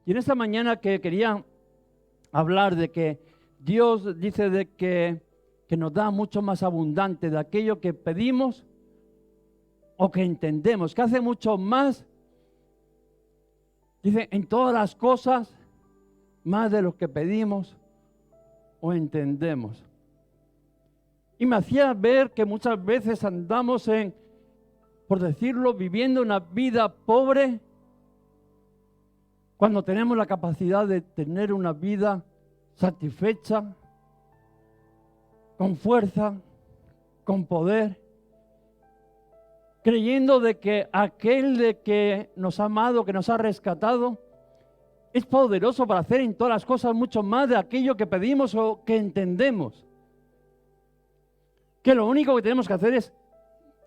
Y en esta mañana que quería hablar de que Dios dice de que nos da mucho más abundante de aquello que pedimos o que entendemos, que hace mucho más, dice, en todas las cosas, más de lo que pedimos o entendemos. Y me hacía ver que muchas veces andamos por decirlo, viviendo una vida pobre, cuando tenemos la capacidad de tener una vida satisfecha, con fuerza, con poder, creyendo de que aquel de que nos ha amado, que nos ha rescatado, es poderoso para hacer en todas las cosas mucho más de aquello que pedimos o que entendemos. Que lo único que tenemos que hacer es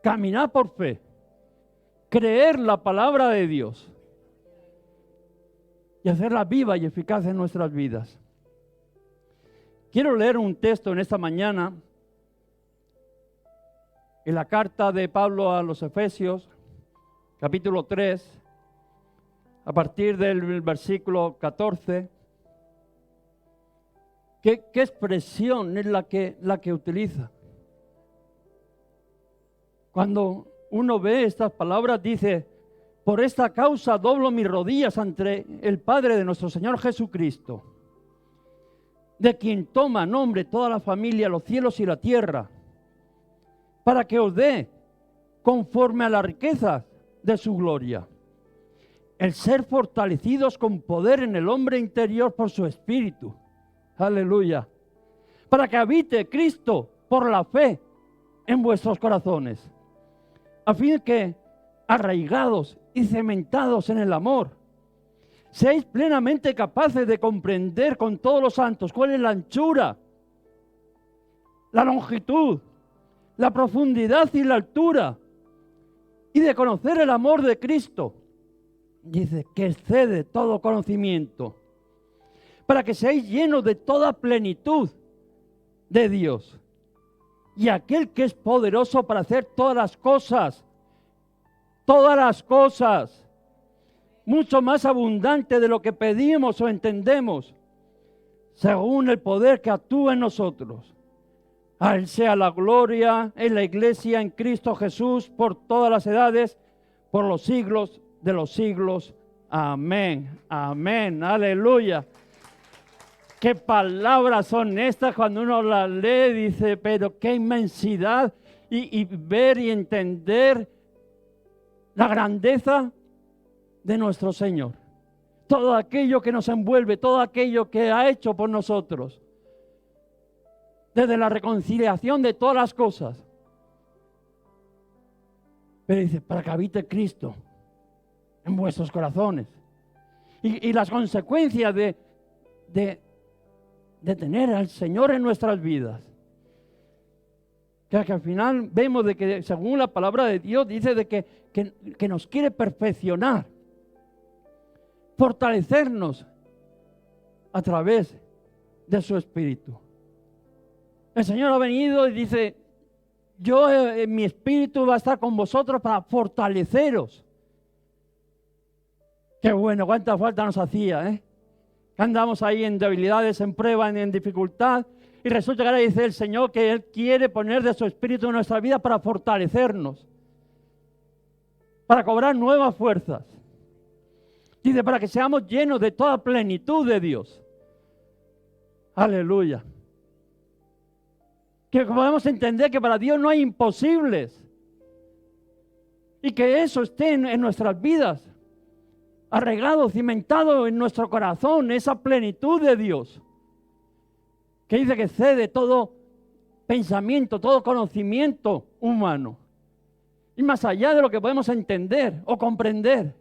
caminar por fe, creer la palabra de Dios y hacerla viva y eficaz en nuestras vidas. Quiero leer un texto en esta mañana en la carta de Pablo a los Efesios, capítulo 3, a partir del versículo 14. ¿Qué expresión es la que utiliza? Cuando uno ve estas palabras, dice: por esta causa doblo mis rodillas ante el Padre de nuestro Señor Jesucristo, de quien toma nombre toda la familia, los cielos y la tierra, para que os dé, conforme a las riquezas de su gloria, el ser fortalecidos con poder en el hombre interior por su Espíritu. Aleluya. Para que habite Cristo por la fe en vuestros corazones, a fin que, arraigados y cementados en el amor, seáis plenamente capaces de comprender con todos los santos cuál es la anchura, la longitud, la profundidad y la altura, y de conocer el amor de Cristo, dice, que excede todo conocimiento, para que seáis llenos de toda plenitud de Dios. Y aquel que es poderoso para hacer todas las cosas, mucho más abundante de lo que pedimos o entendemos, según el poder que actúa en nosotros. A Él sea la gloria en la iglesia, en Cristo Jesús, por todas las edades, por los siglos de los siglos. Amén, amén, aleluya. Qué palabras son estas cuando uno las lee, dice, pero qué inmensidad, y ver y entender la grandeza de nuestro Señor. Todo aquello que nos envuelve, todo aquello que ha hecho por nosotros. Desde la reconciliación de todas las cosas. Pero dice, para que habite Cristo en vuestros corazones. Y las consecuencias de tener al Señor en nuestras vidas. Que al final vemos de que según la palabra de Dios dice de que nos quiere perfeccionar, fortalecernos a través de su Espíritu. El Señor ha venido y dice, yo mi Espíritu va a estar con vosotros para fortaleceros. Qué bueno, cuánta falta nos hacía, ¿eh? Andamos ahí en debilidades, en pruebas, en dificultad, y resulta que ahora dice el Señor que Él quiere poner de su Espíritu en nuestra vida para fortalecernos, para cobrar nuevas fuerzas. Dice, para que seamos llenos de toda plenitud de Dios. Aleluya. Que podamos entender que para Dios no hay imposibles. Y que eso esté en nuestras vidas, arraigado, cimentado en nuestro corazón, esa plenitud de Dios. Que dice que cede todo pensamiento, todo conocimiento humano. Y más allá de lo que podemos entender o comprender.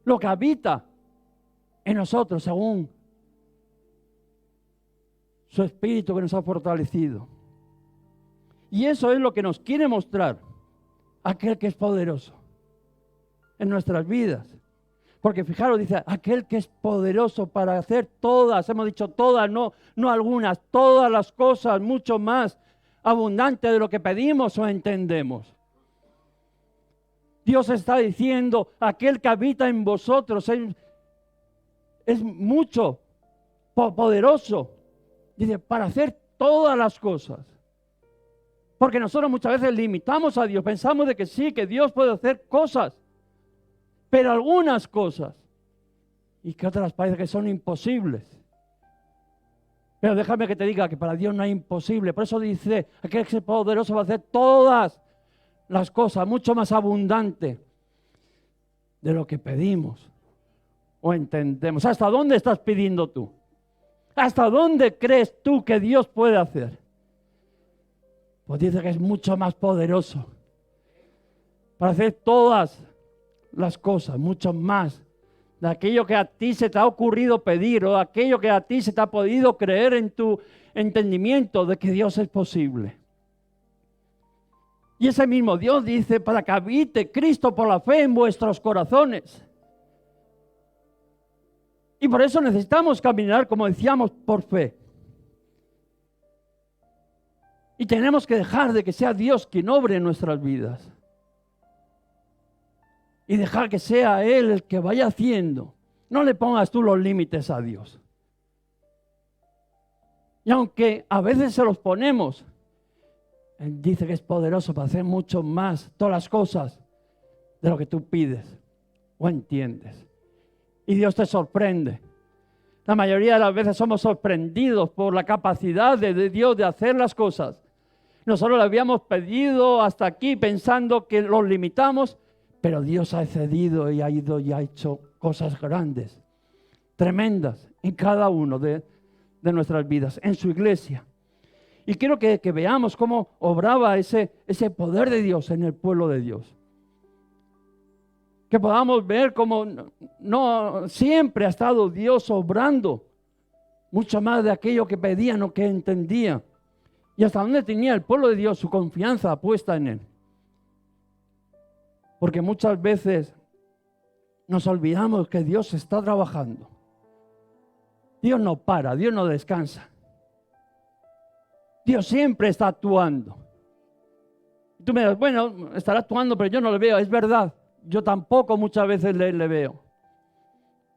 Lo que habita en nosotros según su Espíritu que nos ha fortalecido. Y eso es lo que nos quiere mostrar aquel que es poderoso en nuestras vidas. Porque fijaros, dice, aquel que es poderoso para hacer todas, hemos dicho todas, no algunas, todas las cosas, mucho más abundante de lo que pedimos o entendemos. Dios está diciendo, aquel que habita en vosotros, es mucho, poderoso. Dice, para hacer todas las cosas. Porque nosotros muchas veces limitamos a Dios. Pensamos de que sí, que Dios puede hacer cosas. Pero algunas cosas. Y que otras parece que son imposibles. Pero déjame que te diga que para Dios no hay imposible. Por eso dice, aquel que es poderoso va a hacer todas las cosas, mucho más abundante de lo que pedimos o entendemos. ¿Hasta dónde estás pidiendo tú? ¿Hasta dónde crees tú que Dios puede hacer? Pues dice que es mucho más poderoso para hacer todas las cosas, mucho más de aquello que a ti se te ha ocurrido pedir o aquello que a ti se te ha podido creer en tu entendimiento de que Dios es posible. Y ese mismo Dios dice, para que habite Cristo por la fe en vuestros corazones. Y por eso necesitamos caminar, como decíamos, por fe. Y tenemos que dejar de que sea Dios quien obre en nuestras vidas. Y dejar que sea Él el que vaya haciendo. No le pongas tú los límites a Dios. Y aunque a veces se los ponemos, Él dice que es poderoso para hacer mucho más, todas las cosas, de lo que tú pides o entiendes. Y Dios te sorprende. La mayoría de las veces somos sorprendidos por la capacidad de Dios de hacer las cosas. Nosotros le habíamos pedido hasta aquí pensando que los limitamos, pero Dios ha excedido y ha ido y ha hecho cosas grandes, tremendas en cada uno de nuestras vidas, en su iglesia. Y quiero que veamos cómo obraba ese poder de Dios en el pueblo de Dios. Que podamos ver cómo no siempre ha estado Dios obrando mucho más de aquello que pedían o que entendían. Y hasta dónde tenía el pueblo de Dios su confianza puesta en Él. Porque muchas veces nos olvidamos que Dios está trabajando. Dios no para, Dios no descansa. Dios siempre está actuando. Tú me dices, bueno, estará actuando, pero yo no lo veo. Es verdad, yo tampoco muchas veces le veo.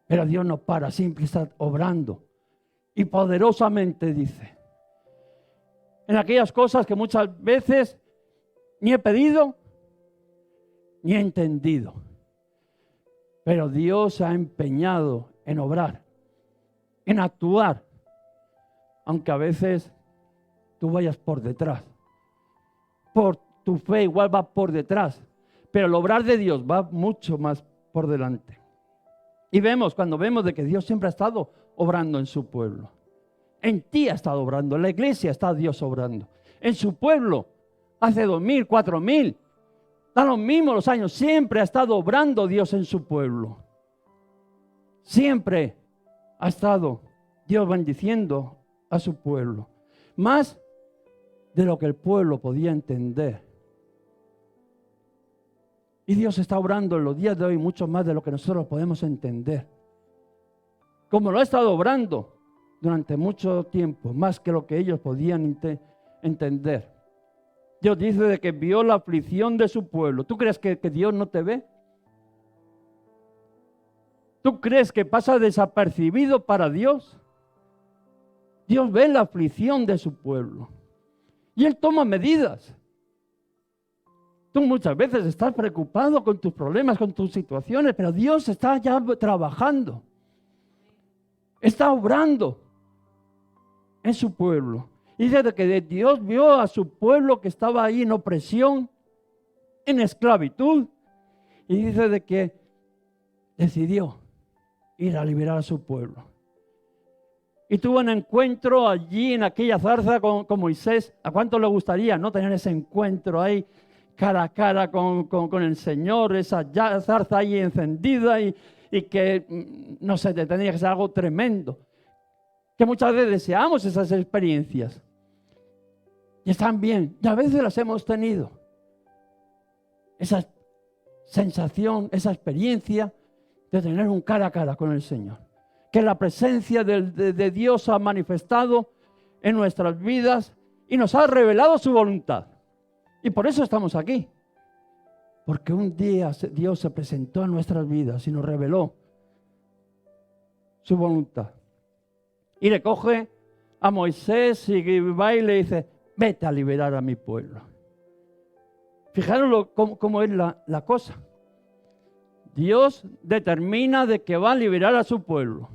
Pero Dios no para, siempre está obrando. Y poderosamente dice. En aquellas cosas que muchas veces ni he pedido, ni he entendido. Pero Dios se ha empeñado en obrar, en actuar. Aunque a veces tú vayas por detrás. Por tu fe igual va por detrás. Pero el obrar de Dios va mucho más por delante. Y cuando vemos de que Dios siempre ha estado obrando en su pueblo. En ti ha estado obrando, en la iglesia está Dios obrando. En su pueblo, hace 2000, 4000, da lo mismo los años, siempre ha estado obrando Dios en su pueblo. Siempre ha estado Dios bendiciendo a su pueblo. Más de lo que el pueblo podía entender. Y Dios está obrando en los días de hoy mucho más de lo que nosotros podemos entender. Como lo ha estado obrando durante mucho tiempo, más que lo que ellos podían entender. Dios dice de que vio la aflicción de su pueblo. ¿Tú crees que Dios no te ve? ¿Tú crees que pasa desapercibido para Dios? Dios ve la aflicción de su pueblo. Y Él toma medidas. Tú muchas veces estás preocupado con tus problemas, con tus situaciones, pero Dios está ya trabajando. Está obrando en su pueblo. Y dice que Dios vio a su pueblo que estaba ahí en opresión, en esclavitud. Y dice de que decidió ir a liberar a su pueblo. Y tuvo un encuentro allí en aquella zarza con Moisés. ¿A cuánto le gustaría no tener ese encuentro ahí cara a cara con el Señor? Esa zarza ahí encendida y que, no sé, tendría que ser algo tremendo. Que muchas veces deseamos esas experiencias. Y están bien. Y a veces las hemos tenido. Esa sensación, esa experiencia de tener un cara a cara con el Señor. Que la presencia de Dios ha manifestado en nuestras vidas y nos ha revelado su voluntad. Y por eso estamos aquí. Porque un día Dios se presentó en nuestras vidas y nos reveló su voluntad. Y le coge a Moisés y va y le dice, vete a liberar a mi pueblo. Fijaros cómo es la cosa. Dios determina de que va a liberar a su pueblo.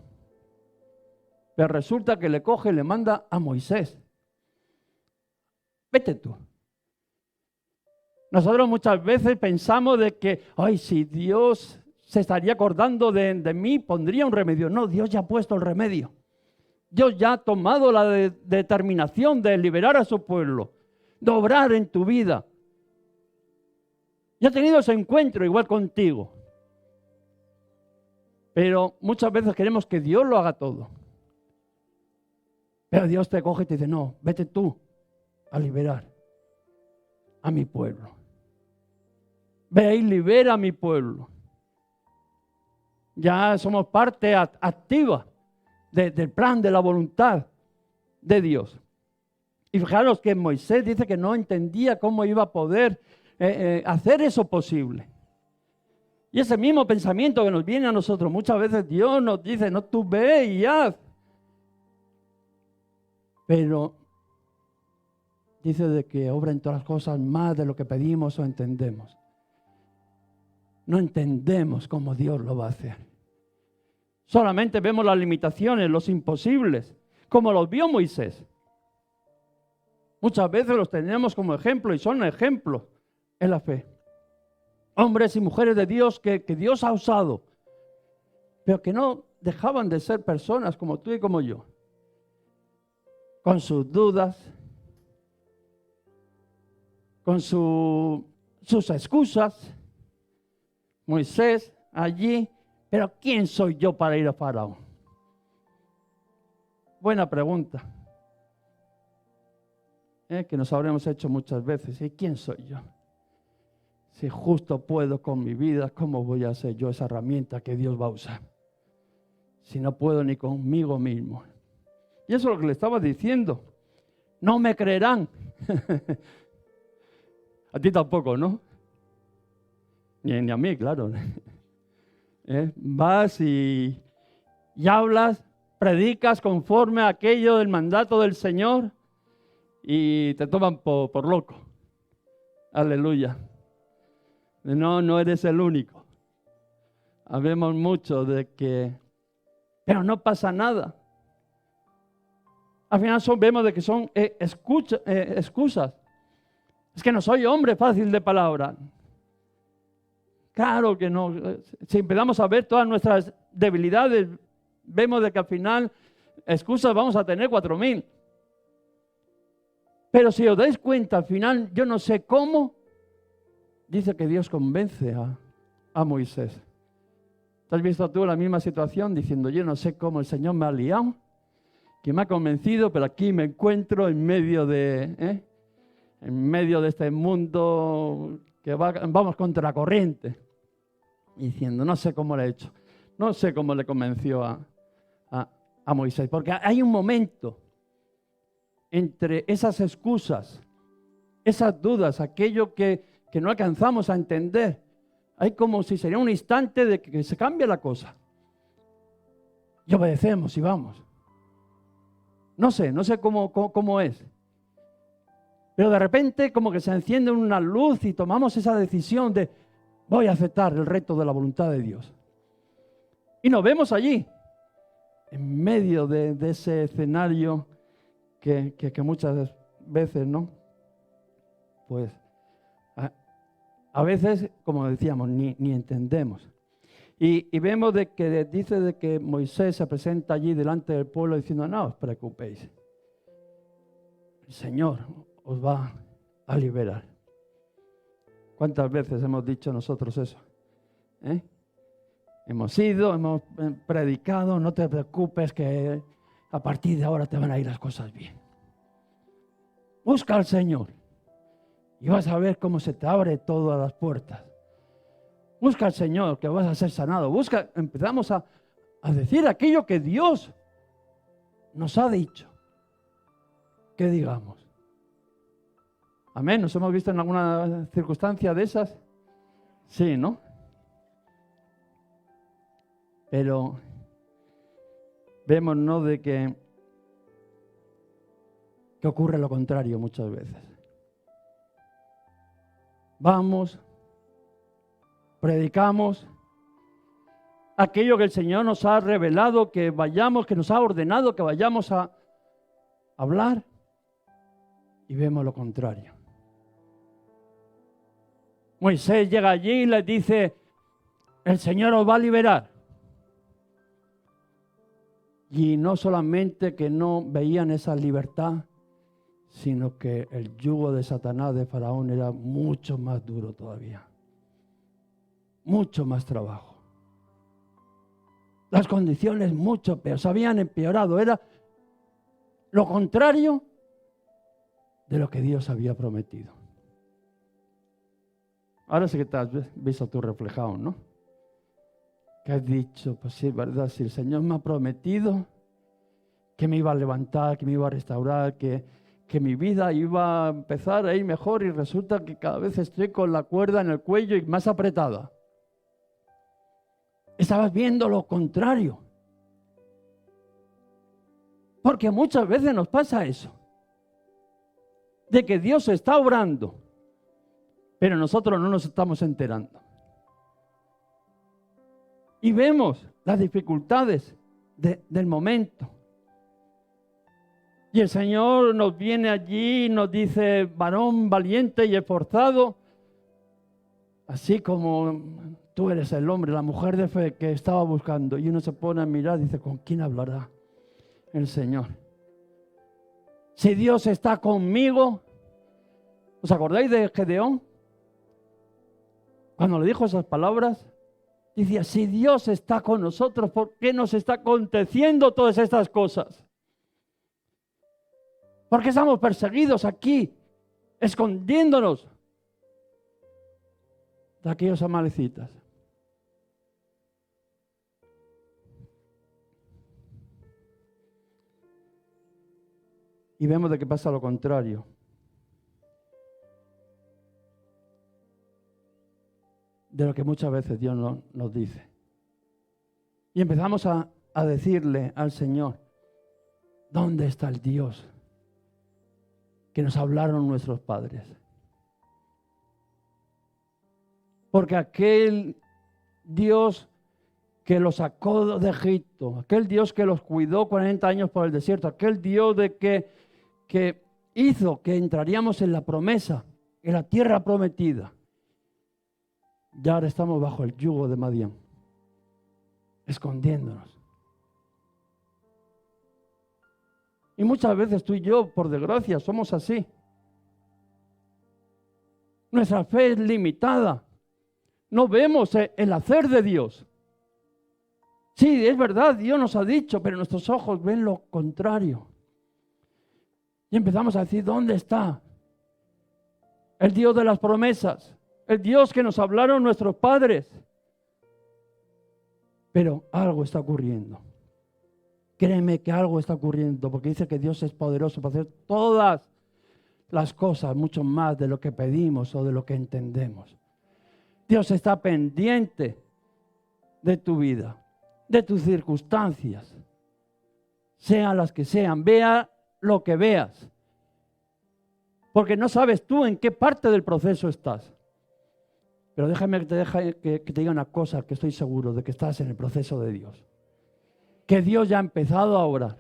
Pero resulta que le coge y le manda a Moisés. Vete tú. Nosotros muchas veces pensamos de que, ay, si Dios se estaría acordando de mí, pondría un remedio. No, Dios ya ha puesto el remedio. Dios ya ha tomado la determinación de liberar a su pueblo, de obrar en tu vida. Ya ha tenido ese encuentro igual contigo. Pero muchas veces queremos que Dios lo haga todo. Pero Dios te coge y te dice, no, vete tú a liberar a mi pueblo. Ve y libera a mi pueblo. Ya somos parte activa del plan, de la voluntad de Dios. Y fijaros que Moisés dice que no entendía cómo iba a poder hacer eso posible. Y ese mismo pensamiento que nos viene a nosotros, muchas veces Dios nos dice, no, tú ve y haz. Pero dice de que obra en todas las cosas más de lo que pedimos o entendemos. No entendemos cómo Dios lo va a hacer. Solamente vemos las limitaciones, los imposibles, como los vio Moisés. Muchas veces los tenemos como ejemplo y son ejemplos en la fe. Hombres y mujeres de Dios que Dios ha usado, pero que no dejaban de ser personas como tú y como yo, con sus dudas, con sus excusas. Moisés allí, pero ¿quién soy yo para ir a Faraón? Buena pregunta, que nos habremos hecho muchas veces. ¿Y quién soy yo? Si justo puedo con mi vida, ¿cómo voy a ser yo esa herramienta que Dios va a usar? Si no puedo ni conmigo mismo. Y eso es lo que le estaba diciendo. No me creerán. A ti tampoco, ¿no? Ni a mí, claro. Vas y hablas, predicas conforme a aquello del mandato del Señor y te toman por loco. Aleluya. No eres el único. Habemos mucho de que, pero no pasa nada. Al final vemos de que son excusas. Es que no soy hombre fácil de palabra. Claro que no. Si empezamos a ver todas nuestras debilidades, vemos de que al final excusas vamos a tener 4,000. Pero si os dais cuenta, al final, yo no sé cómo, dice que Dios convence a Moisés. ¿Te has visto tú la misma situación diciendo, yo no sé cómo el Señor me ha liado, que me ha convencido, pero aquí me encuentro en medio de este mundo que vamos contra la corriente? Diciendo, no sé cómo le he hecho, no sé cómo le convenció a Moisés, porque hay un momento entre esas excusas, esas dudas, aquello que no alcanzamos a entender. Hay como si sería un instante de que se cambia la cosa. Y obedecemos y vamos. No sé cómo es. Pero de repente como que se enciende una luz y tomamos esa decisión de voy a aceptar el reto de la voluntad de Dios. Y nos vemos allí, en medio de ese escenario que muchas veces, ¿no? Pues a veces, como decíamos, ni entendemos. Y vemos de que dice de que Moisés se presenta allí delante del pueblo diciendo, no os preocupéis. El Señor os va a liberar. ¿Cuántas veces hemos dicho nosotros eso? Hemos ido, hemos predicado, no te preocupes que a partir de ahora te van a ir las cosas bien. Busca al Señor y vas a ver cómo se te abre todas las puertas. Busca al Señor que vas a ser sanado. Empezamos a decir aquello que Dios nos ha dicho que digamos. Amén. ¿Nos hemos visto en alguna circunstancia de esas? Sí, ¿no? Pero vemos, ¿no?, de que ocurre lo contrario muchas veces. Vamos, predicamos aquello que el Señor nos ha revelado, que vayamos, que nos ha ordenado que vayamos a hablar, y vemos lo contrario. Moisés llega allí y les dice: el Señor os va a liberar. Y no solamente que no veían esa libertad, sino que el yugo de Satanás, de Faraón, era mucho más duro todavía. Mucho más trabajo. Las condiciones mucho peor, se habían empeorado. Era lo contrario de lo que Dios había prometido. Ahora sí que te has visto tú reflejado, ¿no? Que has dicho: pues sí, verdad, si el Señor me ha prometido que me iba a levantar, que me iba a restaurar, que mi vida iba a empezar a ir mejor, y resulta que cada vez estoy con la cuerda en el cuello y más apretada. Estabas viendo lo contrario. Porque muchas veces nos pasa eso, de que Dios está obrando, pero nosotros no nos estamos enterando. Y vemos las dificultades del momento. Y el Señor nos viene allí y nos dice: varón valiente y esforzado, así como tú eres el hombre, la mujer de fe que estaba buscando. Y uno se pone a mirar y dice: ¿con quién hablará el Señor? Si Dios está conmigo. ¿Os acordáis de Gedeón? Cuando le dijo esas palabras, decía: si Dios está con nosotros, ¿por qué nos está aconteciendo todas estas cosas? ¿Por qué estamos perseguidos aquí, escondiéndonos de aquellos amalecitas? Y vemos de que pasa lo contrario. De lo que muchas veces Dios nos dice. Y empezamos a decirle al Señor: ¿dónde está el Dios que nos hablaron nuestros padres? Porque aquel Dios que los sacó de Egipto, aquel Dios que los cuidó 40 años por el desierto, aquel Dios de que hizo que entraríamos en la promesa, en la tierra prometida, ya ahora estamos bajo el yugo de Madián, escondiéndonos. Y muchas veces tú y yo, por desgracia, somos así. Nuestra fe es limitada. No vemos el hacer de Dios. Sí, es verdad, Dios nos ha dicho, pero nuestros ojos ven lo contrario. Y empezamos a decir: ¿dónde está el Dios de las promesas? El Dios que nos hablaron nuestros padres. Pero algo está ocurriendo. Créeme que algo está ocurriendo, porque dice que Dios es poderoso para hacer todas las cosas, mucho más de lo que pedimos o de lo que entendemos. Dios está pendiente de tu vida, de tus circunstancias, sean las que sean, vea lo que veas. Porque no sabes tú en qué parte del proceso estás. Pero déjame que te diga una cosa, que estoy seguro de que estás en el proceso de Dios. Que Dios ya ha empezado a obrar.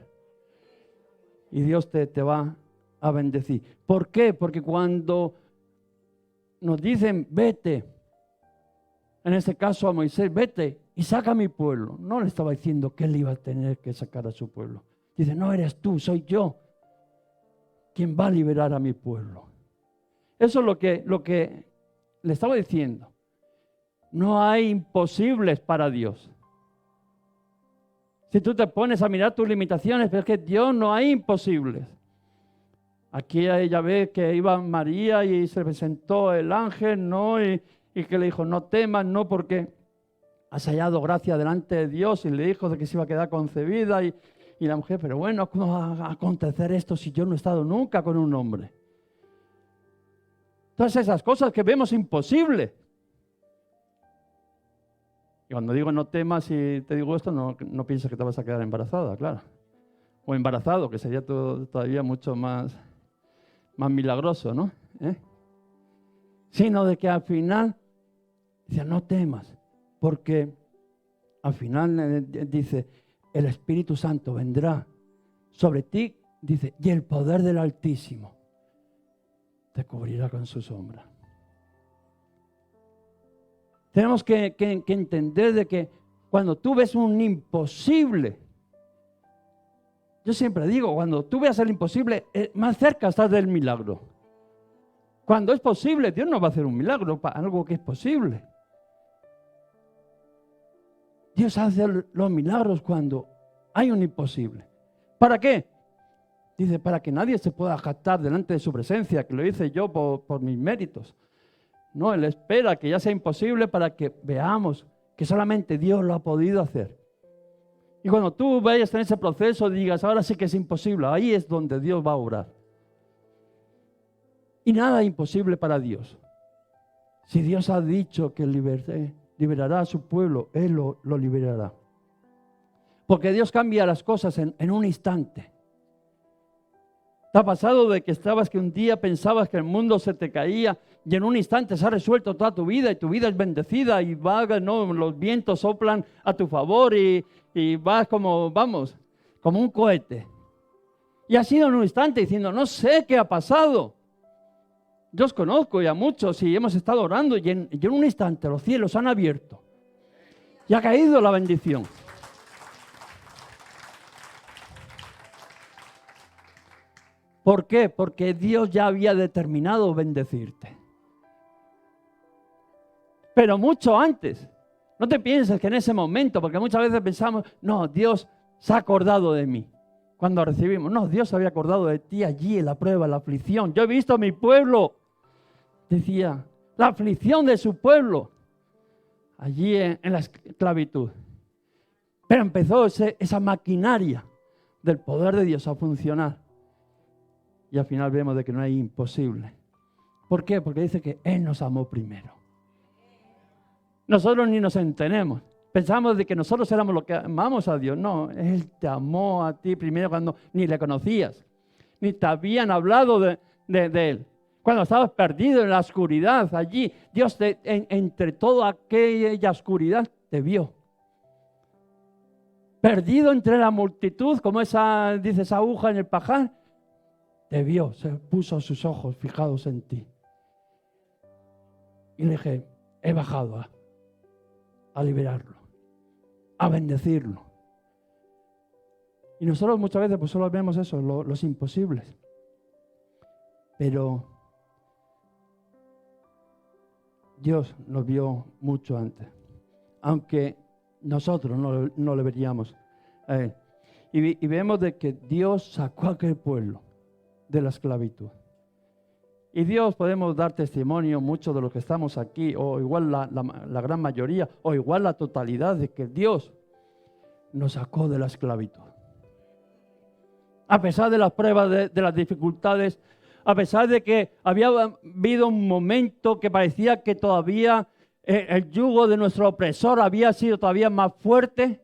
Y Dios te va a bendecir. ¿Por qué? Porque cuando nos dicen: vete, en este caso a Moisés, vete y saca a mi pueblo. No le estaba diciendo que él iba a tener que sacar a su pueblo. Dice: no eres tú, soy yo quien va a liberar a mi pueblo. Eso es lo que le estaba diciendo. No hay imposibles para Dios. Si tú te pones a mirar tus limitaciones, pero es que Dios no hay imposibles. Aquí ella ve que iba María y se presentó el ángel, ¿no? Y que le dijo: no temas, no, porque has hallado gracia delante de Dios. Y le dijo de que se iba a quedar concebida. Y la mujer: pero bueno, ¿cómo va a acontecer esto si yo no he estado nunca con un hombre? Todas esas cosas que vemos imposibles. Y cuando digo no temas, si te digo esto, no pienses que te vas a quedar embarazada, claro. O embarazado, que sería todavía mucho más milagroso, ¿no? Sino de que al final, dice, no temas, porque al final dice, el Espíritu Santo vendrá sobre ti, dice, y el poder del Altísimo te cubrirá con su sombra. Tenemos que entender de que cuando tú ves un imposible, yo siempre digo, cuando tú veas el imposible, más cerca estás del milagro. Cuando es posible, Dios no va a hacer un milagro para algo que es posible. Dios hace los milagros cuando hay un imposible. ¿Para qué? Dice, para que nadie se pueda jactar delante de su presencia, que lo hice yo por mis méritos. No, Él espera que ya sea imposible para que veamos que solamente Dios lo ha podido hacer. Y cuando tú vayas en ese proceso, digas, ahora sí que es imposible, ahí es donde Dios va a obrar. Y nada es imposible para Dios. Si Dios ha dicho que liberará a su pueblo, Él lo liberará. Porque Dios cambia las cosas en un instante. ¿Te ha pasado de que un día pensabas que el mundo se te caía y en un instante se ha resuelto toda tu vida y tu vida es bendecida y ¿no? Los vientos soplan a tu favor y vas como un cohete? Y ha sido en un instante diciendo, no sé qué ha pasado. Yo os conozco y a muchos y hemos estado orando y en un instante los cielos han abierto y ha caído la bendición. ¿Por qué? Porque Dios ya había determinado bendecirte. Pero mucho antes. No te pienses que en ese momento, porque muchas veces pensamos, no, Dios se ha acordado de mí. Cuando recibimos, no, Dios se había acordado de ti allí en la prueba, en la aflicción. Yo he visto a mi pueblo, decía, la aflicción de su pueblo, allí en la esclavitud. Pero empezó esa maquinaria del poder de Dios a funcionar. Y al final vemos de que no hay imposible. ¿Por qué? Porque dice que Él nos amó primero. Nosotros ni nos entendemos. Pensamos de que nosotros éramos los que amamos a Dios. No, Él te amó a ti primero cuando ni le conocías. Ni te habían hablado de Él. Cuando estabas perdido en la oscuridad allí, Dios entre toda aquella oscuridad te vio. Perdido entre la multitud, como esa aguja en el pajar, te vio, se puso sus ojos fijados en ti. Y le dije, he bajado a liberarlo, a bendecirlo. Y nosotros muchas veces pues solo vemos eso, los imposibles. Pero Dios nos vio mucho antes, aunque nosotros no le veríamos a Él. Y vemos de que Dios sacó a aquel pueblo de la esclavitud. Y Dios podemos dar testimonio, muchos de los que estamos aquí, o igual la gran mayoría, o igual la totalidad, de que Dios nos sacó de la esclavitud. A pesar de las pruebas, de las dificultades, a pesar de que había habido un momento que parecía que todavía el yugo de nuestro opresor había sido todavía más fuerte,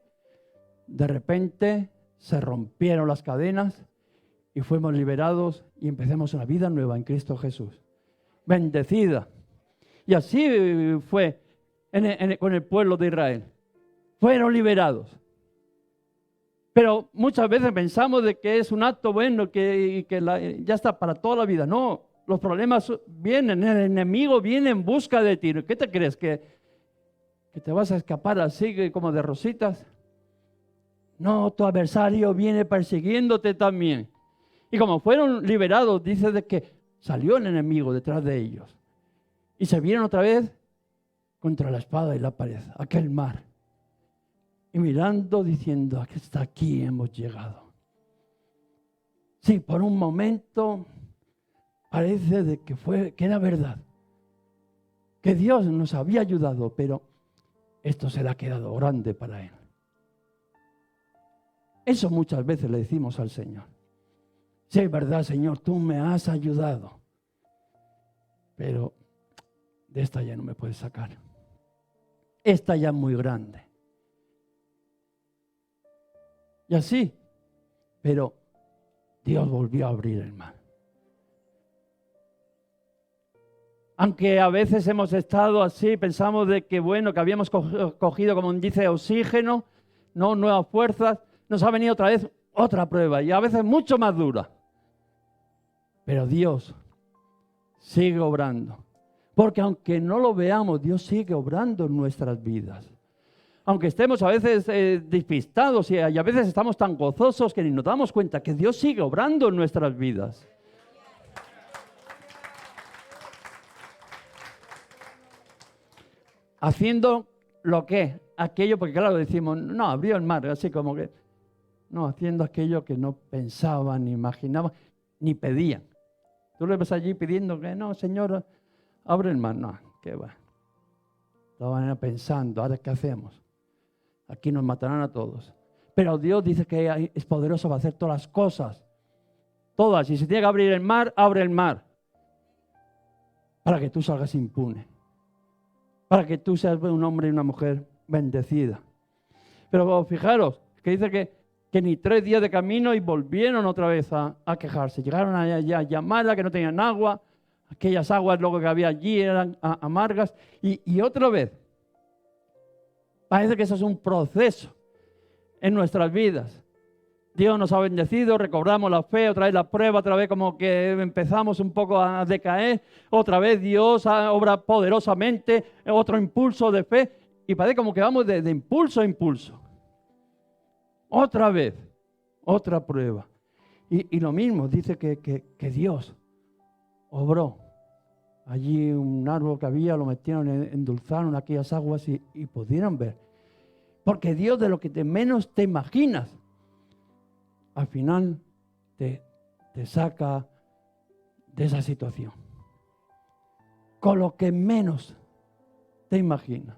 de repente se rompieron las cadenas y fuimos liberados y empezamos una vida nueva en Cristo Jesús. Bendecida. Y así fue con el pueblo de Israel. Fueron liberados. Pero muchas veces pensamos de que es un acto bueno, que ya está para toda la vida. No, los problemas vienen, el enemigo viene en busca de ti. ¿Qué te crees? ¿Que te vas a escapar así como de rositas? No, tu adversario viene persiguiéndote también. Y como fueron liberados, dice de que salió el enemigo detrás de ellos. Y se vieron otra vez contra la espada y la pared, aquel mar. Y mirando, diciendo, hasta aquí hemos llegado. Sí, por un momento parece de que era verdad. Que Dios nos había ayudado, pero esto se le ha quedado grande para Él. Eso muchas veces le decimos al Señor. Sí, es verdad, Señor, tú me has ayudado. Pero de esta ya no me puedes sacar. esta ya es muy grande. Y así, pero Dios volvió a abrir el mar. Aunque a veces hemos estado así, pensamos de que bueno, que habíamos cogido, como dice, oxígeno, no nuevas fuerzas, nos ha venido otra vez otra prueba y a veces mucho más dura. Pero Dios sigue obrando. Porque aunque no lo veamos, Dios sigue obrando en nuestras vidas. Aunque estemos a veces despistados y a veces estamos tan gozosos que ni nos damos cuenta que Dios sigue obrando en nuestras vidas. Haciendo lo que, aquello, porque claro, decimos, no, abrió el mar, así como que, no, haciendo aquello que no pensaban, ni imaginaban, ni pedían. Tú le ves allí pidiendo que, no, Señor, abre el mar. No, qué va. Estaban pensando, ¿ahora qué hacemos? Aquí nos matarán a todos. Pero Dios dice que es poderoso para hacer todas las cosas. Todas. Y si tiene que abrir el mar, abre el mar. Para que tú salgas impune. Para que tú seas un hombre y una mujer bendecida. Pero fijaros, que dice que ni 3 días de camino y volvieron otra vez a quejarse. Llegaron a llamarla, que no tenían agua. Aquellas aguas luego que había allí eran amargas. Y otra vez, parece que eso es un proceso en nuestras vidas. Dios nos ha bendecido, recobramos la fe, otra vez la prueba, otra vez como que empezamos un poco a decaer, otra vez Dios obra poderosamente, otro impulso de fe, y parece como que vamos de impulso a impulso. Otra vez, otra prueba. Y lo mismo, dice que Dios obró. Allí un árbol que había, lo metieron, endulzaron aquellas aguas y pudieron ver. Porque Dios, de lo que menos te imaginas, al final te saca de esa situación. Con lo que menos te imaginas.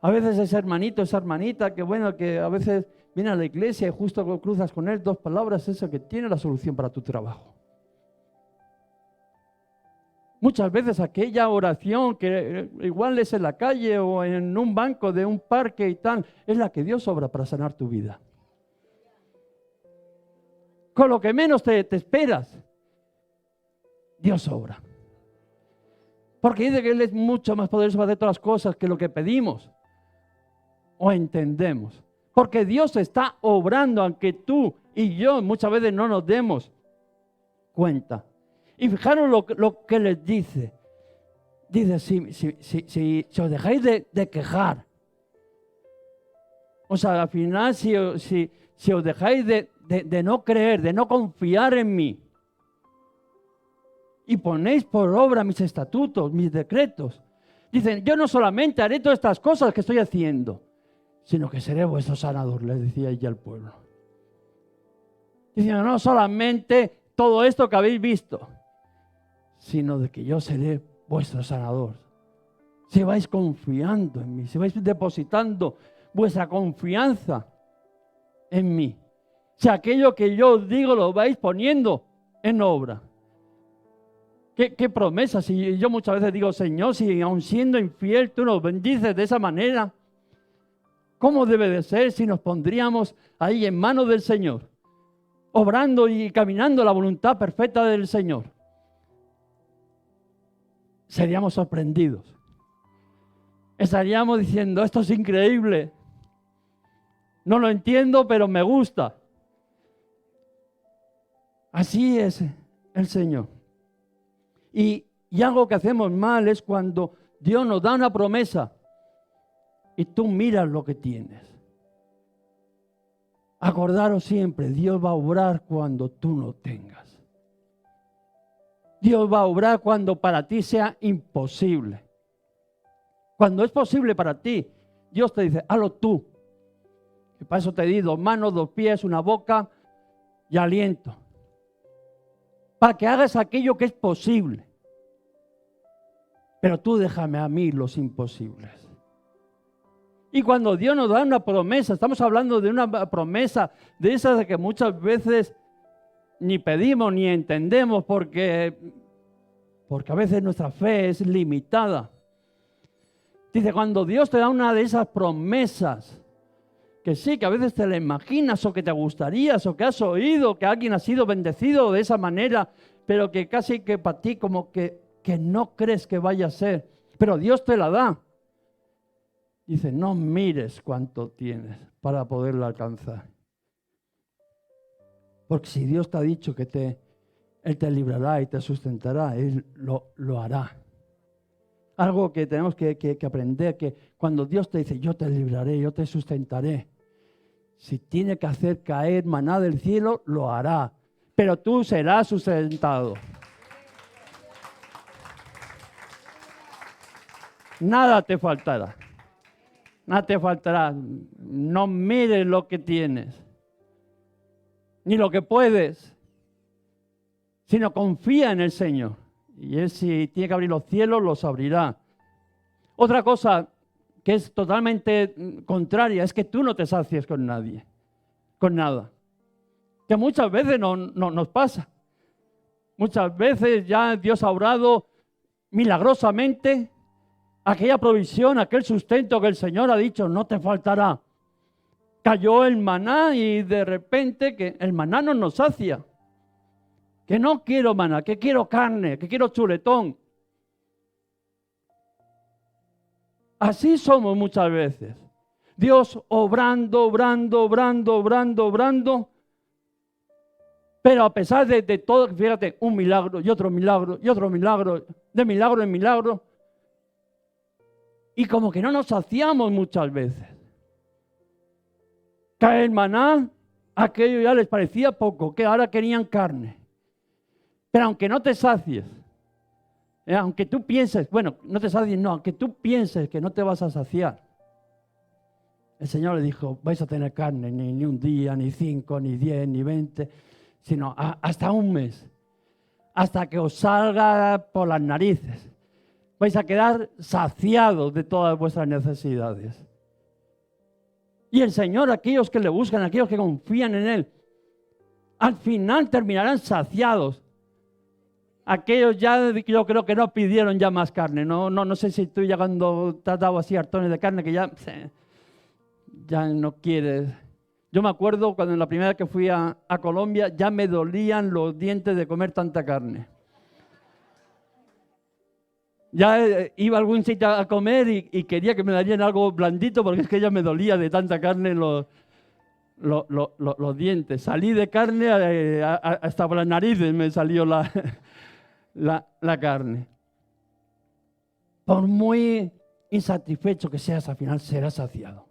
A veces ese hermanito, esa hermanita, que bueno, que a veces viene a la iglesia y justo cruzas con él 2 palabras, eso que tiene la solución para tu trabajo. Muchas veces aquella oración que igual es en la calle o en un banco de un parque y tal, es la que Dios obra para sanar tu vida. Con lo que menos te esperas, Dios obra. Porque dice que Él es mucho más poderoso para hacer todas las cosas que lo que pedimos o entendemos. Porque Dios está obrando, aunque tú y yo muchas veces no nos demos cuenta. Y fijaros lo que les dice. Dice, si os dejáis de quejar, o sea, al final si os dejáis de no creer, de no confiar en mí, y ponéis por obra mis estatutos, mis decretos, dicen, yo no solamente haré todas estas cosas que estoy haciendo, sino que seré vuestro sanador, les decía ella al pueblo. Dicen, no solamente todo esto que habéis visto, sino de que yo seré vuestro sanador. Si vais confiando en mí, si vais depositando vuestra confianza en mí, si aquello que yo os digo lo vais poniendo en obra. ¿Qué promesa? Si yo muchas veces digo, Señor, si aun siendo infiel tú nos bendices de esa manera, ¿cómo debe de ser si nos pondríamos ahí en manos del Señor, obrando y caminando la voluntad perfecta del Señor? Seríamos sorprendidos. Estaríamos diciendo, esto es increíble. No lo entiendo, pero me gusta. Así es el Señor. Y algo que hacemos mal es cuando Dios nos da una promesa y tú miras lo que tienes. Acordaros siempre, Dios va a obrar cuando tú no tengas. Dios va a obrar cuando para ti sea imposible. Cuando es posible para ti, Dios te dice, hazlo tú. Y para eso te di 2 manos, 2 pies, una boca y aliento. Para que hagas aquello que es posible. Pero tú déjame a mí los imposibles. Y cuando Dios nos da una promesa, estamos hablando de una promesa de esas de que muchas veces ni pedimos ni entendemos porque a veces nuestra fe es limitada. Dice, cuando Dios te da una de esas promesas, que sí, que a veces te la imaginas o que te gustarías o que has oído que alguien ha sido bendecido de esa manera, pero que casi que para ti como que no crees que vaya a ser, pero Dios te la da. Dice, no mires cuánto tienes para poderla alcanzar. Porque si Dios te ha dicho que Él te librará y te sustentará, Él lo hará. Algo que tenemos que aprender, que cuando Dios te dice, yo te libraré, yo te sustentaré, si tiene que hacer caer maná del cielo, lo hará. Pero tú serás sustentado. Nada te faltará. Nada te faltará. No mires lo que tienes, ni lo que puedes, sino confía en el Señor. Y Él, si tiene que abrir los cielos, los abrirá. Otra cosa que es totalmente contraria es que tú no te sacies con nadie, con nada. Que muchas veces no nos pasa. Muchas veces ya Dios ha obrado milagrosamente aquella provisión, aquel sustento que el Señor ha dicho, no te faltará. Cayó el maná y de repente que el maná no nos sacia. Que no quiero maná, que quiero carne, que quiero chuletón. Así somos muchas veces. Dios obrando. Pero a pesar de todo, fíjate, un milagro y otro milagro y otro milagro, de milagro en milagro. Y como que no nos saciamos muchas veces. Cae el maná, aquello ya les parecía poco, que ahora querían carne. Pero aunque no te sacies, aunque tú pienses, bueno, no te sacies, no, aunque tú pienses que no te vas a saciar, el Señor le dijo, vais a tener carne, ni un día, ni 5, ni 10, ni 20, sino hasta un mes, hasta que os salga por las narices. Vais a quedar saciados de todas vuestras necesidades. Y el Señor, aquellos que le buscan, aquellos que confían en Él, al final terminarán saciados. Aquellos ya, yo creo que no pidieron ya más carne. No sé si tú ya cuando te has dado así hartones de carne que ya no quieres. Yo me acuerdo cuando la primera vez que fui a Colombia ya me dolían los dientes de comer tanta carne. Ya iba a algún sitio a comer y quería que me darían algo blandito porque es que ya me dolía de tanta carne los dientes. Salí de carne hasta por las narices me salió la carne. Por muy insatisfecho que seas, al final serás saciado.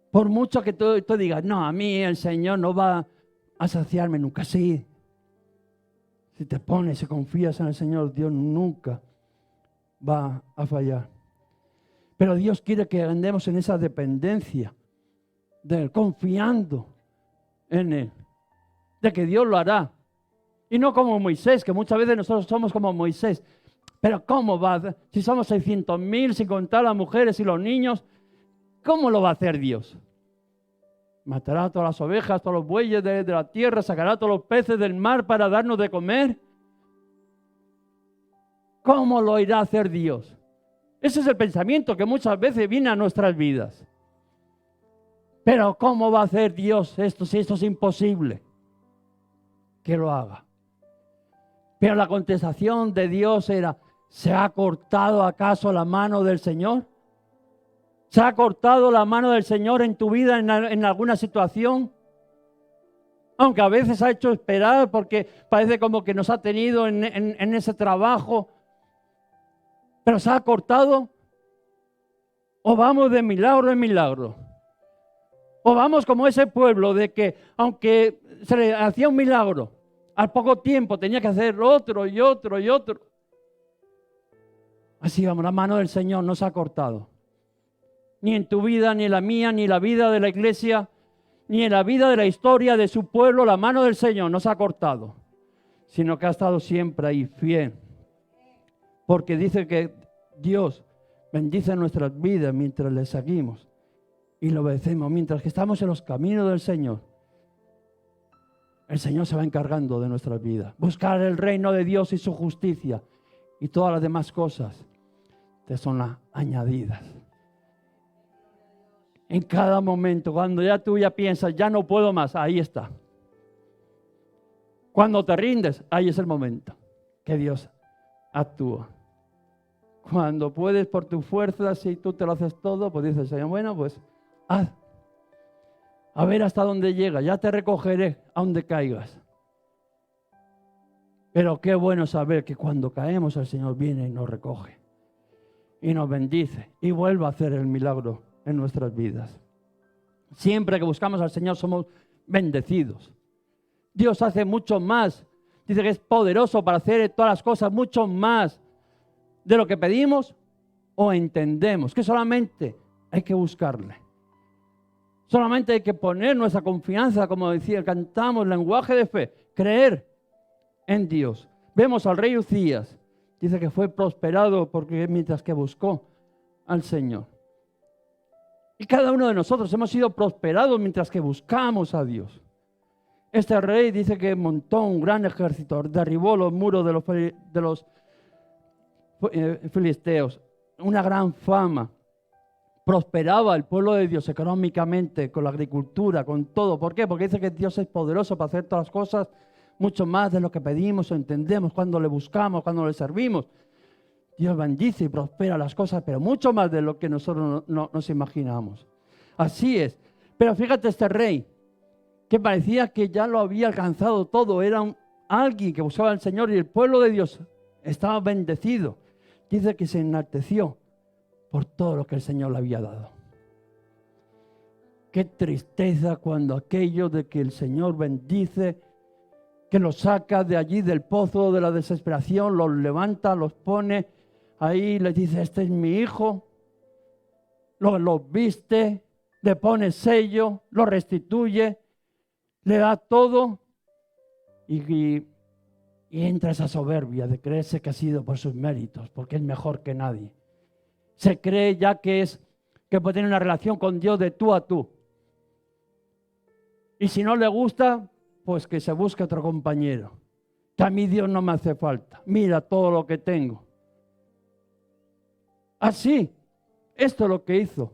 Por mucho que tú digas, no, a mí el Señor no va a saciarme nunca. Sí. Si te pones y confías en el Señor, Dios nunca va a fallar. Pero Dios quiere que andemos en esa dependencia de Él, confiando en Él, de que Dios lo hará. Y no como Moisés, que muchas veces nosotros somos como Moisés. Pero ¿cómo va? Si somos 600,000, sin contar las mujeres y los niños, ¿cómo lo va a hacer Dios? Matará a todas las ovejas, todos los bueyes de la tierra, sacará a todos los peces del mar para darnos de comer. ¿Cómo lo irá a hacer Dios? Ese es el pensamiento que muchas veces viene a nuestras vidas. Pero ¿cómo va a hacer Dios esto si esto es imposible? Que lo haga. Pero la contestación de Dios era, ¿se ha cortado acaso la mano del Señor? ¿Se ha cortado la mano del Señor en tu vida en alguna situación? Aunque a veces ha hecho esperar porque parece como que nos ha tenido en ese trabajo. ¿Pero se ha cortado? ¿O vamos de milagro en milagro? ¿O vamos como ese pueblo de que aunque se le hacía un milagro, al poco tiempo tenía que hacer otro y otro y otro? Así vamos, la mano del Señor no se ha cortado. Ni en tu vida, ni en la mía, ni en la vida de la iglesia, ni en la vida de la historia de su pueblo, la mano del Señor no se ha cortado, sino que ha estado siempre ahí, fiel. Porque dice que Dios bendice nuestras vidas mientras le seguimos y lo obedecemos. Mientras que estamos en los caminos del Señor, el Señor se va encargando de nuestras vidas. Buscar el reino de Dios y su justicia y todas las demás cosas te son añadidas. En cada momento, cuando ya tú ya piensas, ya no puedo más, ahí está. Cuando te rindes, ahí es el momento que Dios actúa. Cuando puedes por tus fuerzas y tú te lo haces todo, pues dices, Señor, bueno, pues haz. A ver hasta dónde llega, ya te recogeré a donde caigas. Pero qué bueno saber que cuando caemos el Señor viene y nos recoge. Y nos bendice y vuelve a hacer el milagro en nuestras vidas. Siempre que buscamos al Señor somos bendecidos. Dios hace mucho más. Dice que es poderoso para hacer todas las cosas mucho más de lo que pedimos o entendemos. Que solamente hay que buscarle. Solamente hay que poner nuestra confianza, como decía, cantamos lenguaje de fe, creer en Dios. Vemos al rey Uzías, dice que fue prosperado porque mientras que buscó al Señor. Y cada uno de nosotros hemos sido prosperados mientras que buscamos a Dios. Este rey dice que montó un gran ejército, derribó los muros de los filisteos, una gran fama. Prosperaba el pueblo de Dios económicamente, con la agricultura, con todo. ¿Por qué? Porque dice que Dios es poderoso para hacer todas las cosas mucho más de lo que pedimos o entendemos, cuando le buscamos, cuando le servimos. Dios bendice y prospera las cosas, pero mucho más de lo que nosotros no nos imaginamos. Así es. Pero fíjate este rey, que parecía que ya lo había alcanzado todo. Era alguien que buscaba al Señor y el pueblo de Dios estaba bendecido. Dice que se enalteció por todo lo que el Señor le había dado. Qué tristeza cuando aquello de que el Señor bendice, que los saca de allí del pozo de la desesperación, los levanta, los pone ahí, les dice, este es mi hijo, los viste, le pone sello, lo restituye, le da todo y entra esa soberbia de creerse que ha sido por sus méritos, porque es mejor que nadie. Se cree ya que puede tener una relación con Dios de tú a tú. Y si no le gusta, pues que se busque otro compañero. Que a mí Dios no me hace falta. Mira todo lo que tengo. Así, esto es lo que hizo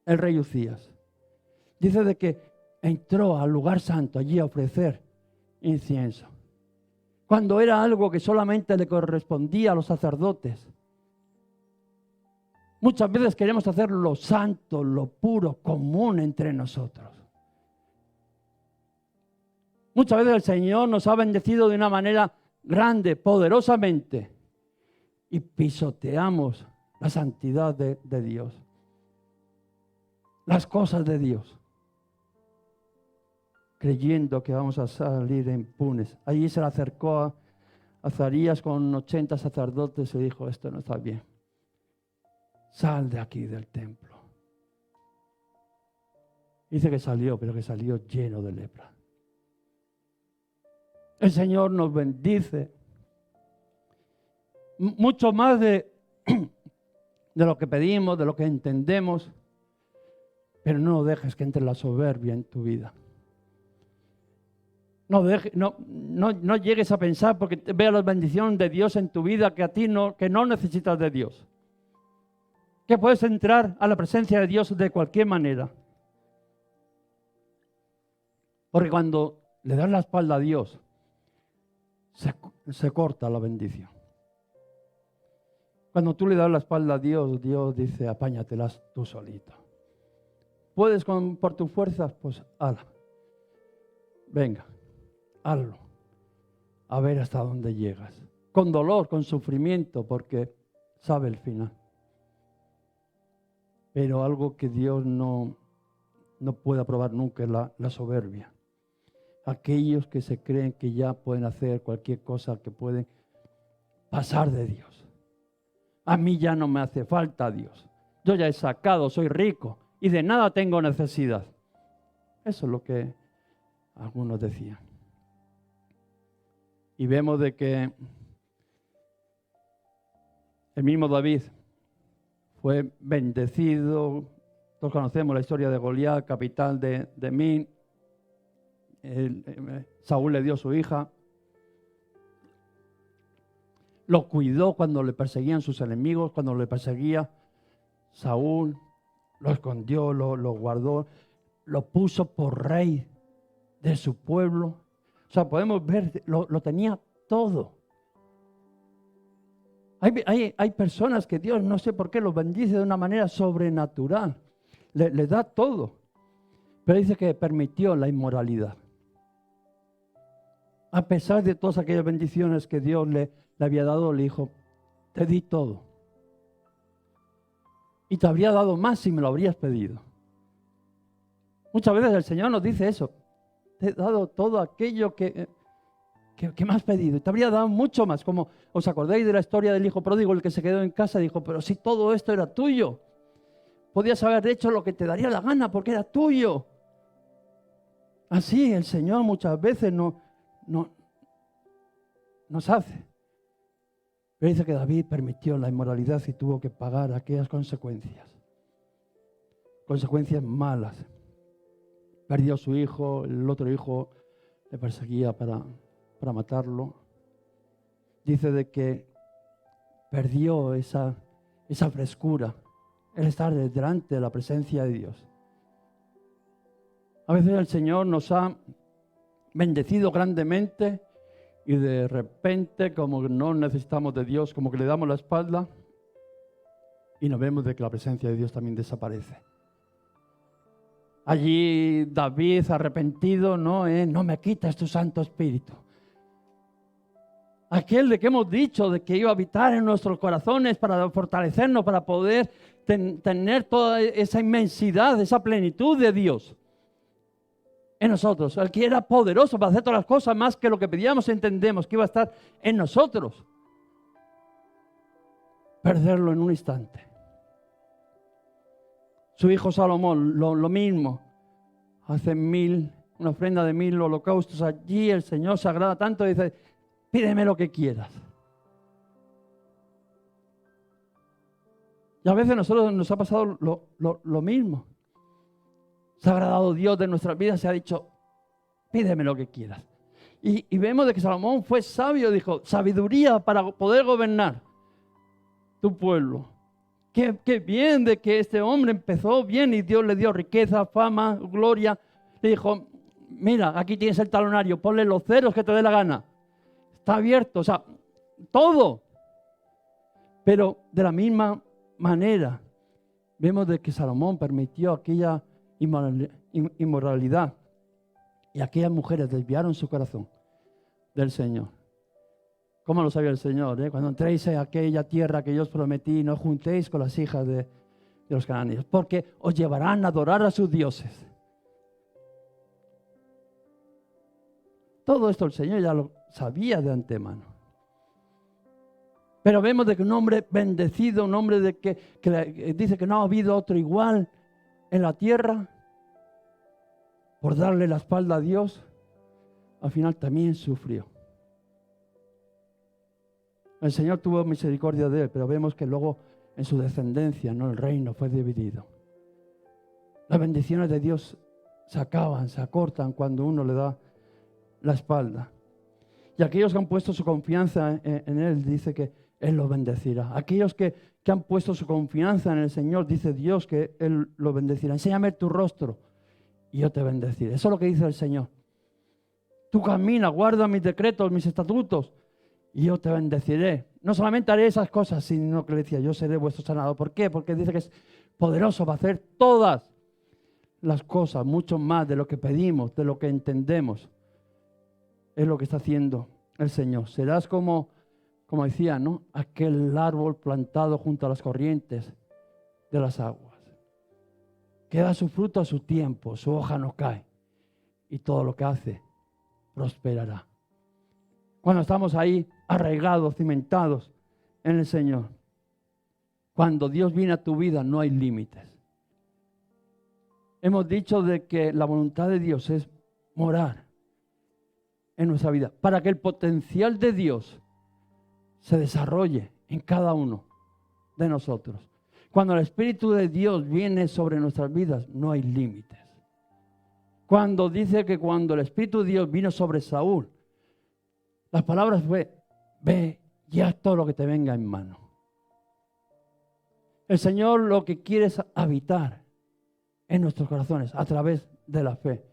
el rey Uzías. Dice de que entró al lugar santo allí a ofrecer incienso. Cuando era algo que solamente le correspondía a los sacerdotes. Muchas veces queremos hacer lo santo, lo puro, común entre nosotros. Muchas veces el Señor nos ha bendecido de una manera grande, poderosamente, y pisoteamos la santidad de Dios, las cosas de Dios, creyendo que vamos a salir impunes. Allí se le acercó a Azarías con 80 sacerdotes y dijo, esto no está bien. Sal de aquí del templo. Dice que salió, pero que salió lleno de lepra. El Señor nos bendice mucho más de lo que pedimos, de lo que entendemos, pero no dejes que entre la soberbia en tu vida. No llegues a pensar porque veas la bendición de Dios en tu vida que no necesitas de Dios. Que puedes entrar a la presencia de Dios de cualquier manera. Porque cuando le das la espalda a Dios, se corta la bendición. Cuando tú le das la espalda a Dios, Dios dice, apáñatelas tú solito. ¿Puedes por tus fuerzas? Pues hazlo. Venga, hazlo. A ver hasta dónde llegas. Con dolor, con sufrimiento, porque sabe el final. Pero algo que Dios no puede aprobar nunca es la soberbia. Aquellos que se creen que ya pueden hacer cualquier cosa, que pueden pasar de Dios. A mí ya no me hace falta Dios. Yo ya he sacado, soy rico y de nada tengo necesidad. Eso es lo que algunos decían. Y vemos de que el mismo David fue bendecido. Todos conocemos la historia de Goliat, capital de Min. Saúl le dio su hija. lo cuidó cuando le perseguían sus enemigos, cuando le perseguía Saúl, lo escondió, lo guardó, lo puso por rey de su pueblo. O sea, podemos ver, lo tenía todo. Hay personas que Dios, no sé por qué, los bendice de una manera sobrenatural. Le da todo. Pero dice que permitió la inmoralidad. A pesar de todas aquellas bendiciones que Dios le había dado, le dijo, te di todo. Y te habría dado más si me lo habrías pedido. Muchas veces el Señor nos dice eso. Te he dado todo aquello que me has pedido. Y te habría dado mucho más. Como os acordáis de la historia del hijo pródigo, el que se quedó en casa, dijo, pero si todo esto era tuyo. Podías haber hecho lo que te daría la gana porque era tuyo. Así el Señor muchas veces nos hace. Pero dice que David permitió la inmoralidad y tuvo que pagar aquellas consecuencias. Consecuencias malas. Perdió a su hijo, el otro hijo le perseguía para matarlo. Dice de que perdió esa frescura, el estar delante de la presencia de Dios. A veces el Señor nos ha bendecido grandemente y de repente, como no necesitamos de Dios, como que le damos la espalda y nos vemos de que la presencia de Dios también desaparece. Allí David, arrepentido, no me quites tu Santo Espíritu. Aquel de que hemos dicho, de que iba a habitar en nuestros corazones para fortalecernos, para poder tener toda esa inmensidad, esa plenitud de Dios en nosotros. El que era poderoso para hacer todas las cosas más que lo que pedíamos y entendemos, que iba a estar en nosotros. Perderlo en un instante. Su hijo Salomón, lo mismo. Hace una ofrenda de 1000 holocaustos. Allí el Señor se agrada tanto y dice, pídeme lo que quieras. Y a veces a nosotros nos ha pasado lo mismo. Se ha agradado Dios de nuestras vidas, se ha dicho, pídeme lo que quieras. Y vemos de que Salomón fue sabio, dijo, sabiduría para poder gobernar tu pueblo. Qué bien de que este hombre empezó bien y Dios le dio riqueza, fama, gloria. Le dijo, mira, aquí tienes el talonario, ponle los ceros que te dé la gana. Está abierto, o sea, todo. Pero de la misma manera, vemos de que Salomón permitió aquella inmoralidad y aquellas mujeres desviaron su corazón del Señor. ¿Cómo lo sabía el Señor? Cuando entréis a aquella tierra que yo os prometí, no os juntéis con las hijas de los cananeos, porque os llevarán a adorar a sus dioses. Todo esto el Señor ya lo sabía de antemano. Pero vemos de que un hombre bendecido, un hombre de que dice que no ha habido otro igual en la tierra, por darle la espalda a Dios, al final también sufrió. El Señor tuvo misericordia de él, pero vemos que luego en su descendencia, el reino fue dividido. Las bendiciones de Dios se acaban, se acortan cuando uno le da la espalda. Y aquellos que han puesto su confianza en Él, dice que Él los bendecirá. Aquellos que han puesto su confianza en el Señor, dice Dios que Él los bendecirá. Enséñame tu rostro y yo te bendeciré. Eso es lo que dice el Señor. Tú camina, guarda mis decretos, mis estatutos y yo te bendeciré. No solamente haré esas cosas, sino que le decía, yo seré vuestro sanador. ¿Por qué? Porque dice que es poderoso para hacer todas las cosas, mucho más de lo que pedimos, de lo que entendemos. Es lo que está haciendo el Señor. Serás como decía, ¿no? Aquel árbol plantado junto a las corrientes de las aguas. Que da su fruto a su tiempo, su hoja no cae. Y todo lo que hace prosperará. Cuando estamos ahí arraigados, cimentados en el Señor. Cuando Dios viene a tu vida no hay límites. Hemos dicho de que la voluntad de Dios es morar en nuestra vida, para que el potencial de Dios se desarrolle en cada uno de nosotros. Cuando el Espíritu de Dios viene sobre nuestras vidas, no hay límites. Cuando dice que cuando el Espíritu de Dios vino sobre Saúl, las palabras fue, ve y haz todo lo que te venga en mano. El Señor lo que quiere es habitar en nuestros corazones a través de la fe.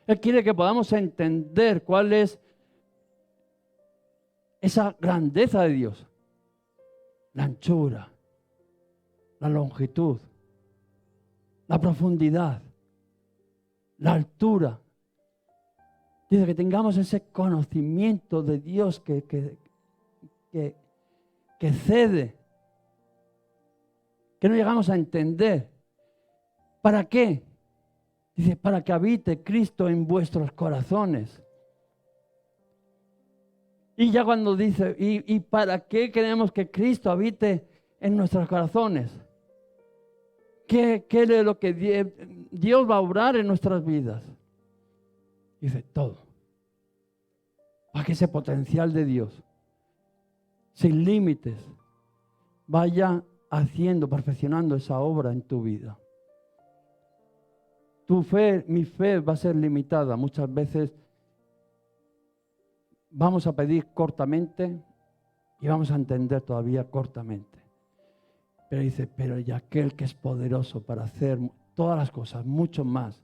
Él quiere que podamos entender cuál es esa grandeza de Dios. La anchura, la longitud, la profundidad, la altura. Dice que tengamos ese conocimiento de Dios que cede, que no llegamos a entender. ¿Para qué? Dice, para que habite Cristo en vuestros corazones. Y ya cuando dice, ¿y para qué queremos que Cristo habite en nuestros corazones? ¿Qué es lo que Dios va a obrar en nuestras vidas? Dice, todo. Para que ese potencial de Dios, sin límites, vaya haciendo, perfeccionando esa obra en tu vida. Tu fe, mi fe va a ser limitada. Muchas veces vamos a pedir cortamente y vamos a entender todavía cortamente. Pero dice, pero y aquel que es poderoso para hacer todas las cosas, mucho más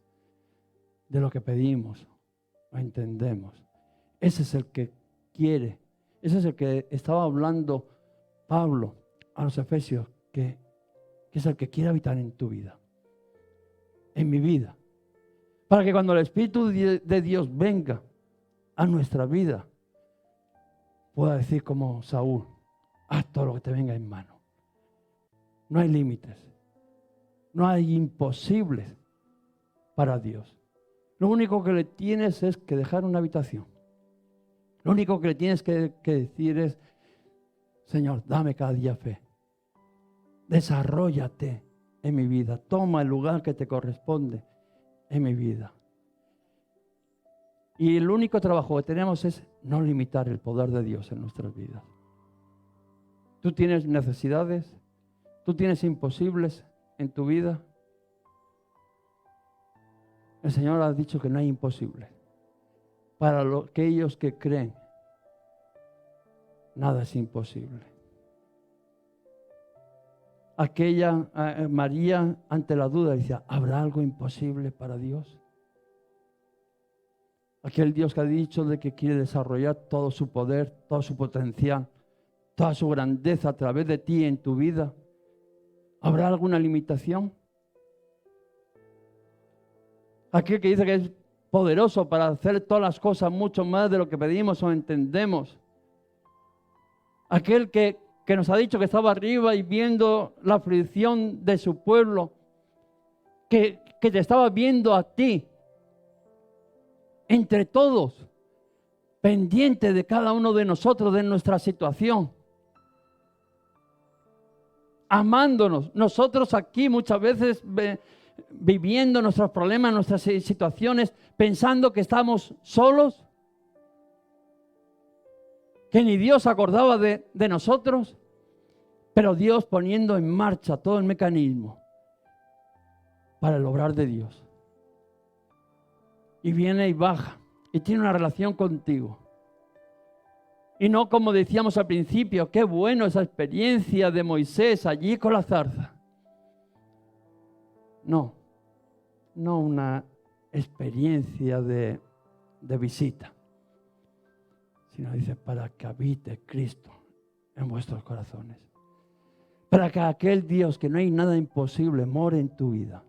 de lo que pedimos o entendemos. Ese es el que quiere, ese es el que estaba hablando Pablo a los Efesios, que es el que quiere habitar en tu vida, en mi vida. Para que cuando el Espíritu de Dios venga a nuestra vida, pueda decir como Saúl, haz todo lo que te venga en mano. No hay límites, no hay imposibles para Dios. Lo único que le tienes es que dejar una habitación. Lo único que le tienes que decir es, Señor, dame cada día fe. Desarróllate en mi vida. Toma el lugar que te corresponde en mi vida. Y el único trabajo que tenemos es no limitar el poder de Dios en nuestras vidas. Tú tienes necesidades, tú tienes imposibles en tu vida. El Señor ha dicho que no hay imposible. Para aquellos que creen, nada es imposible. Aquella María, ante la duda, decía, ¿habrá algo imposible para Dios? Aquel Dios que ha dicho de que quiere desarrollar todo su poder, todo su potencial, toda su grandeza a través de ti en tu vida. ¿Habrá alguna limitación? Aquel que dice que es poderoso para hacer todas las cosas mucho más de lo que pedimos o entendemos. Aquel que nos ha dicho que estaba arriba y viendo la aflicción de su pueblo, que te estaba viendo a ti, entre todos, pendiente de cada uno de nosotros, de nuestra situación, amándonos. Nosotros aquí muchas veces viviendo nuestros problemas, nuestras situaciones, pensando que estamos solos, que ni Dios se acordaba de nosotros, pero Dios poniendo en marcha todo el mecanismo para el obrar de Dios. Y viene y baja y tiene una relación contigo. Y no como decíamos al principio, qué bueno esa experiencia de Moisés allí con la zarza. No una experiencia de visita, sino dice, para que habite Cristo en vuestros corazones. Para que aquel Dios que no hay nada imposible more en tu vida.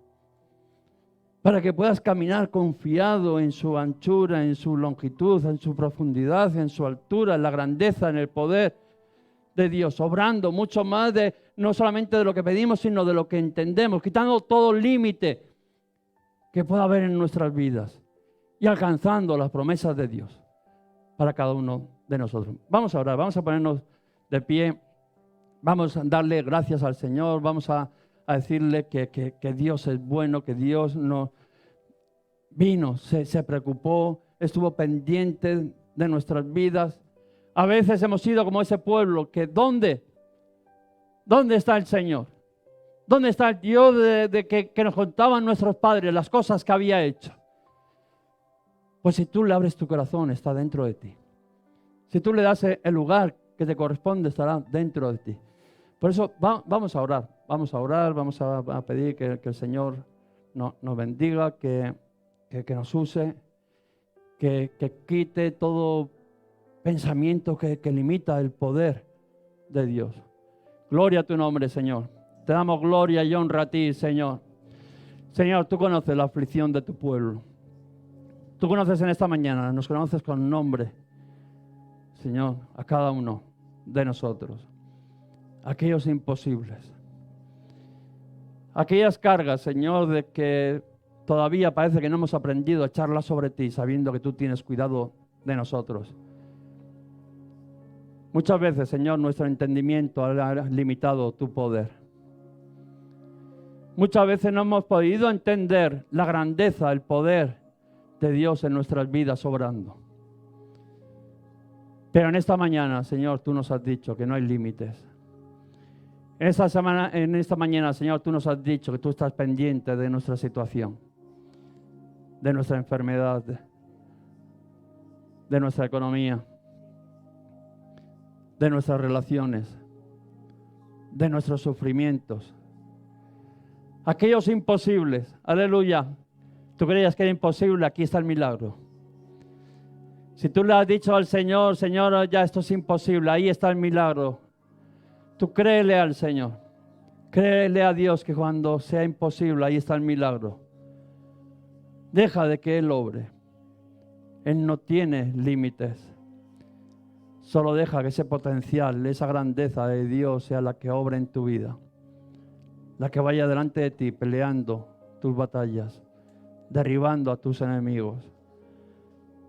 Para que puedas caminar confiado en su anchura, en su longitud, en su profundidad, en su altura, en la grandeza, en el poder de Dios, obrando mucho más no solamente de lo que pedimos, sino de lo que entendemos, quitando todo límite que pueda haber en nuestras vidas y alcanzando las promesas de Dios para cada uno de nosotros. Vamos a orar, vamos a ponernos de pie, vamos a darle gracias al Señor, vamos a decirle que Dios es bueno, que Dios nos vino, se preocupó, estuvo pendiente de nuestras vidas. A veces hemos sido como ese pueblo que ¿dónde está el Señor? ¿Dónde está el Dios que nos contaban nuestros padres las cosas que había hecho? Pues si tú le abres tu corazón, está dentro de ti. Si tú le das el lugar que te corresponde estará dentro de ti. Por eso vamos a orar, vamos a pedir que el Señor nos bendiga, que nos use, que quite todo pensamiento que limita el poder de Dios. Gloria a tu nombre, Señor. Te damos gloria y honra a ti, Señor. Señor, tú conoces la aflicción de tu pueblo. Tú conoces en esta mañana, nos conoces con nombre, Señor, a cada uno de nosotros. Aquellos imposibles. Aquellas cargas, Señor, de que todavía parece que no hemos aprendido a echarlas sobre ti, sabiendo que tú tienes cuidado de nosotros. Muchas veces, Señor, nuestro entendimiento ha limitado tu poder. Muchas veces no hemos podido entender la grandeza, el poder de Dios en nuestras vidas obrando. Pero en esta mañana, Señor, tú nos has dicho que no hay límites. En esta mañana, Señor, tú nos has dicho que tú estás pendiente de nuestra situación, de nuestra enfermedad, de nuestra economía, de nuestras relaciones, de nuestros sufrimientos. Aquellos imposibles, aleluya. Tú creías que era imposible, aquí está el milagro. Si tú le has dicho al Señor, Señor, ya esto es imposible, ahí está el milagro. Tú créele al Señor, créele a Dios que cuando sea imposible, ahí está el milagro. Deja de que Él obre. Él no tiene límites. Solo deja que ese potencial, esa grandeza de Dios sea la que obre en tu vida. La que vaya delante de ti peleando tus batallas, derribando a tus enemigos.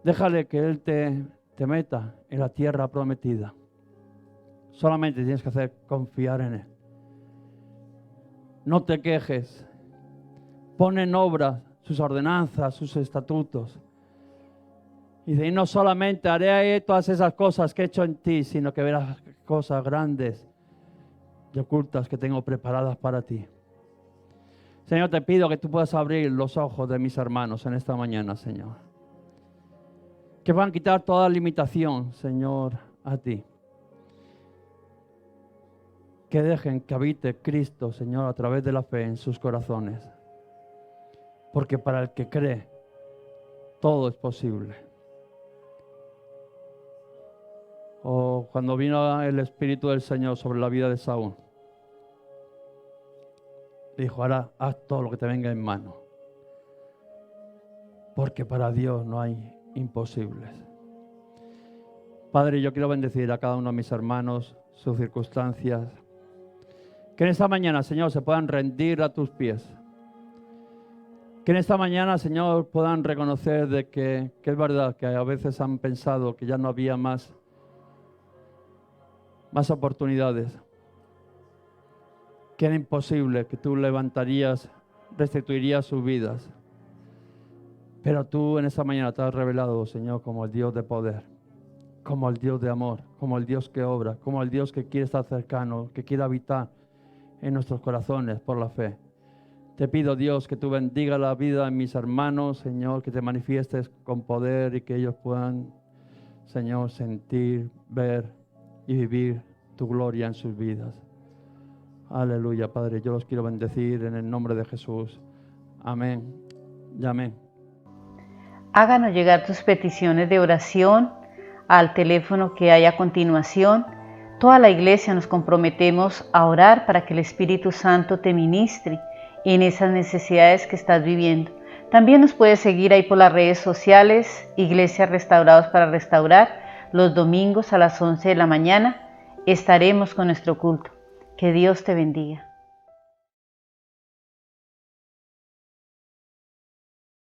Déjale que Él te meta en la tierra prometida. Solamente tienes que hacer confiar en Él. No te quejes. Pon en obra sus ordenanzas, sus estatutos. Y de ahí no solamente haré todas esas cosas que he hecho en ti, sino que verás cosas grandes y ocultas que tengo preparadas para ti. Señor, te pido que tú puedas abrir los ojos de mis hermanos en esta mañana, Señor. Que van a quitar toda limitación, Señor, a ti. Que dejen que habite Cristo, Señor, a través de la fe en sus corazones. Porque para el que cree, todo es posible. O cuando vino el Espíritu del Señor sobre la vida de Saúl, dijo, ahora haz todo lo que te venga en mano. Porque para Dios no hay imposibles. Padre, yo quiero bendecir a cada uno de mis hermanos, sus circunstancias. Que en esta mañana, Señor, se puedan rendir a tus pies. Que en esta mañana, Señor, puedan reconocer de que es verdad que a veces han pensado que ya no había más oportunidades. Que era imposible, que tú levantarías, restituirías sus vidas. Pero tú en esta mañana te has revelado, Señor, como el Dios de poder, como el Dios de amor, como el Dios que obra, como el Dios que quiere estar cercano, que quiere habitar en nuestros corazones por la fe. Te pido, Dios, que tú bendiga la vida de mis hermanos, Señor, que te manifiestes con poder y que ellos puedan, Señor, sentir, ver y vivir tu gloria en sus vidas. Aleluya, Padre. Yo los quiero bendecir en el nombre de Jesús. Amén y amén. Háganos llegar tus peticiones de oración al teléfono que hay a continuación. Toda la iglesia nos comprometemos a orar para que el Espíritu Santo te ministre en esas necesidades que estás viviendo. También nos puedes seguir ahí por las redes sociales, Iglesias Restaurados para Restaurar. Los domingos a las 11 de la mañana estaremos con nuestro culto. Que Dios te bendiga.